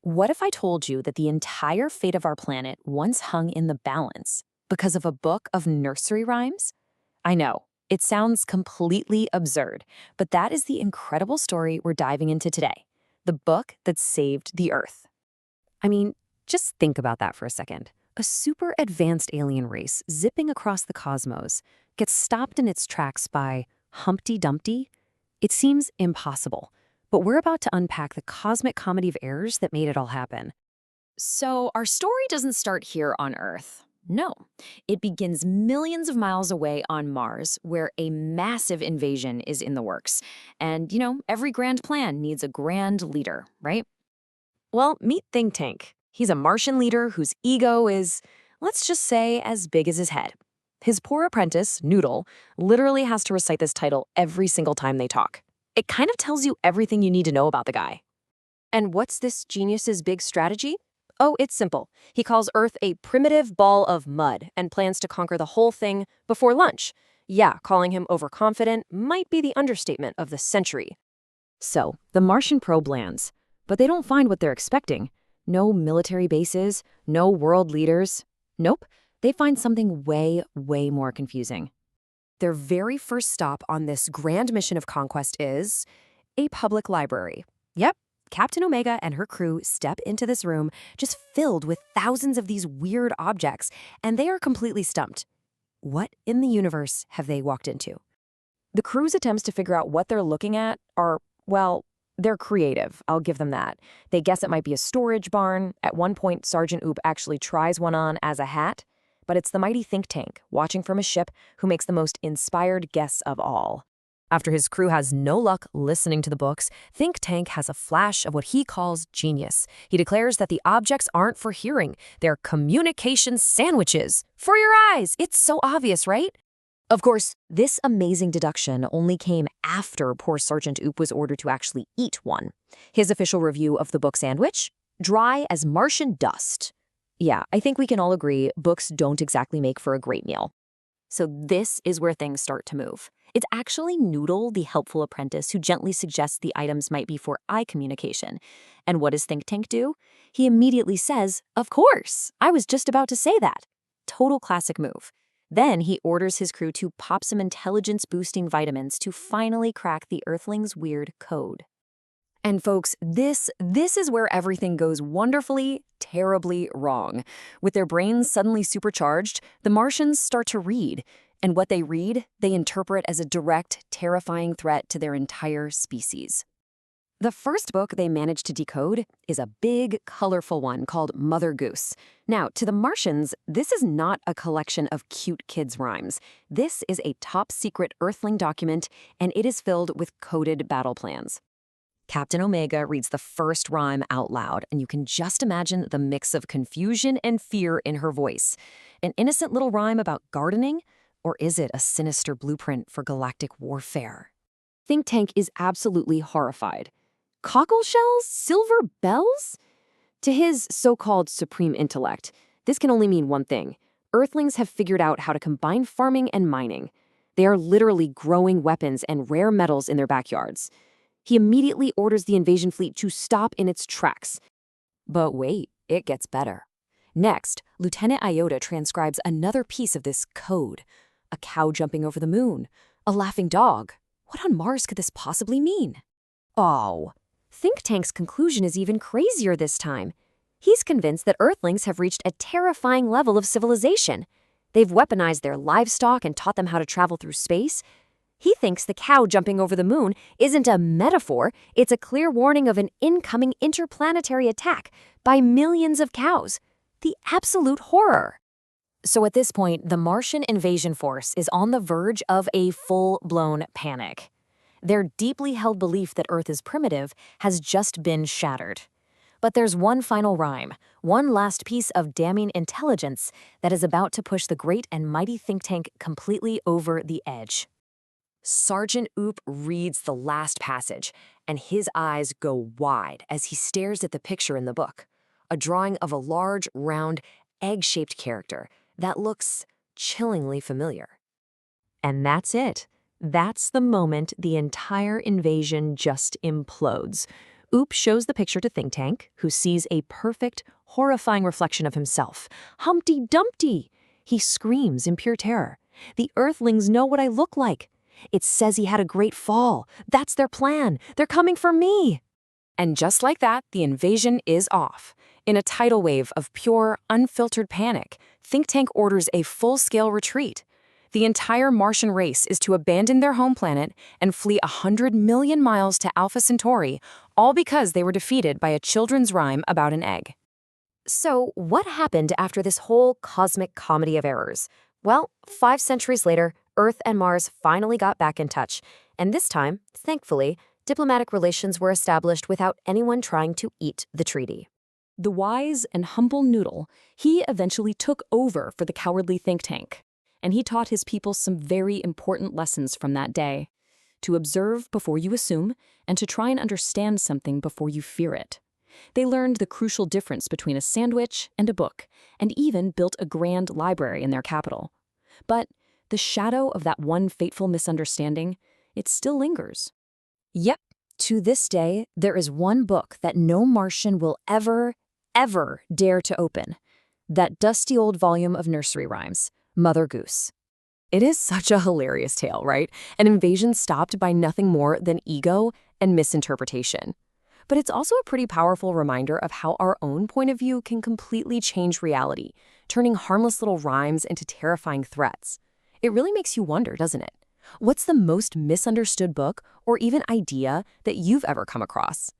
What if I told you that the entire fate of our planet once hung in the balance because of a book of nursery rhymes? I know, it sounds completely absurd, but that is the incredible story we're diving into today. The book that saved the Earth. I mean, just think about that for a second. A super advanced alien race zipping across the cosmos gets stopped in its tracks by Humpty Dumpty. It seems impossible, but we're about to unpack the cosmic comedy of errors that made it all happen. So, our story doesn't start here on Earth. No, it begins millions of miles away on Mars, where a massive invasion is in the works. And, every grand plan needs a grand leader, right? Well, meet Think Tank. He's a Martian leader whose ego is, let's just say, as big as his head. His poor apprentice, Noodle, literally has to recite this title every single time they talk. It kind of tells you everything you need to know about the guy. And what's this genius's big strategy? Oh, it's simple. He calls Earth a primitive ball of mud and plans to conquer the whole thing before lunch. Yeah, calling him overconfident might be the understatement of the century. So, the Martian probe lands, but they don't find what they're expecting. No military bases, no world leaders. Nope, they find something way, way more confusing. Their very first stop on this grand mission of conquest is a public library. Yep, Captain Omega and her crew step into this room just filled with thousands of these weird objects, and they are completely stumped. What in the universe have they walked into? The crew's attempts to figure out what they're looking at are, well, they're creative, I'll give them that. They guess it might be a storage barn. At one point, Sergeant Oop actually tries one on as a hat. But it's the mighty Think Tank, watching from a ship, who makes the most inspired guess of all. After his crew has no luck listening to the books, Think Tank has a flash of what he calls genius. He declares that the objects aren't for hearing, they're communication sandwiches. For your eyes! It's so obvious, right? Of course, this amazing deduction only came after poor Sergeant Oop was ordered to actually eat one. His official review of the book sandwich? Dry as Martian dust. Yeah, I think we can all agree books don't exactly make for a great meal. So this is where things start to move. It's actually Noodle, the helpful apprentice, who gently suggests the items might be for eye communication. And what does Think Tank do? He immediately says, "Of course, I was just about to say that." Total classic move. Then he orders his crew to pop some intelligence-boosting vitamins to finally crack the Earthlings' weird code. And folks, this is where everything goes wonderfully, terribly wrong. With their brains suddenly supercharged, the Martians start to read. And what they read, they interpret as a direct, terrifying threat to their entire species. The first book they manage to decode is a big, colorful one called Mother Goose. Now, to the Martians, this is not a collection of cute kids' rhymes. This is a top-secret Earthling document, and it is filled with coded battle plans. Captain Omega reads the first rhyme out loud, and you can just imagine the mix of confusion and fear in her voice. An innocent little rhyme about gardening? Or is it a sinister blueprint for galactic warfare? Think Tank is absolutely horrified. Cockle shells? Silver bells? To his so-called supreme intellect, this can only mean one thing. Earthlings have figured out how to combine farming and mining. They are literally growing weapons and rare metals in their backyards. He immediately orders the invasion fleet to stop in its tracks. But wait, it gets better. Next, Lieutenant Iota transcribes another piece of this code. A cow jumping over the moon. A laughing dog. What on Mars could this possibly mean? Oh, Think Tank's conclusion is even crazier this time. He's convinced that Earthlings have reached a terrifying level of civilization. They've weaponized their livestock and taught them how to travel through space. He thinks the cow jumping over the moon isn't a metaphor, it's a clear warning of an incoming interplanetary attack by millions of cows. The absolute horror. So at this point, the Martian invasion force is on the verge of a full-blown panic. Their deeply held belief that Earth is primitive has just been shattered. But there's one final rhyme, one last piece of damning intelligence that is about to push the great and mighty Think Tank completely over the edge. Sergeant Oop reads the last passage, and his eyes go wide as he stares at the picture in the book, a drawing of a large, round, egg-shaped character that looks chillingly familiar. And that's it. That's the moment the entire invasion just implodes. Oop shows the picture to Think Tank, who sees a perfect, horrifying reflection of himself. Humpty Dumpty! He screams in pure terror. The Earthlings know what I look like. It says he had a great fall. That's their plan. They're coming for me. And just like that, the invasion is off. In a tidal wave of pure, unfiltered panic, Think Tank orders a full-scale retreat. The entire Martian race is to abandon their home planet and flee 100 million miles to Alpha Centauri, all because they were defeated by a children's rhyme about an egg. So, what happened after this whole cosmic comedy of errors? Well, 5 centuries later, Earth and Mars finally got back in touch, and this time, thankfully, diplomatic relations were established without anyone trying to eat the treaty. The wise and humble Noodle, he eventually took over for the cowardly Think Tank. And he taught his people some very important lessons from that day. To observe before you assume, and to try and understand something before you fear it. They learned the crucial difference between a sandwich and a book, and even built a grand library in their capital. But the shadow of that one fateful misunderstanding, it still lingers. Yep, to this day, there is one book that no Martian will ever dare to open. That dusty old volume of nursery rhymes, Mother Goose. It is such a hilarious tale, right? An invasion stopped by nothing more than ego and misinterpretation. But it's also a pretty powerful reminder of how our own point of view can completely change reality, turning harmless little rhymes into terrifying threats. It really makes you wonder, doesn't it? What's the most misunderstood book or even idea that you've ever come across?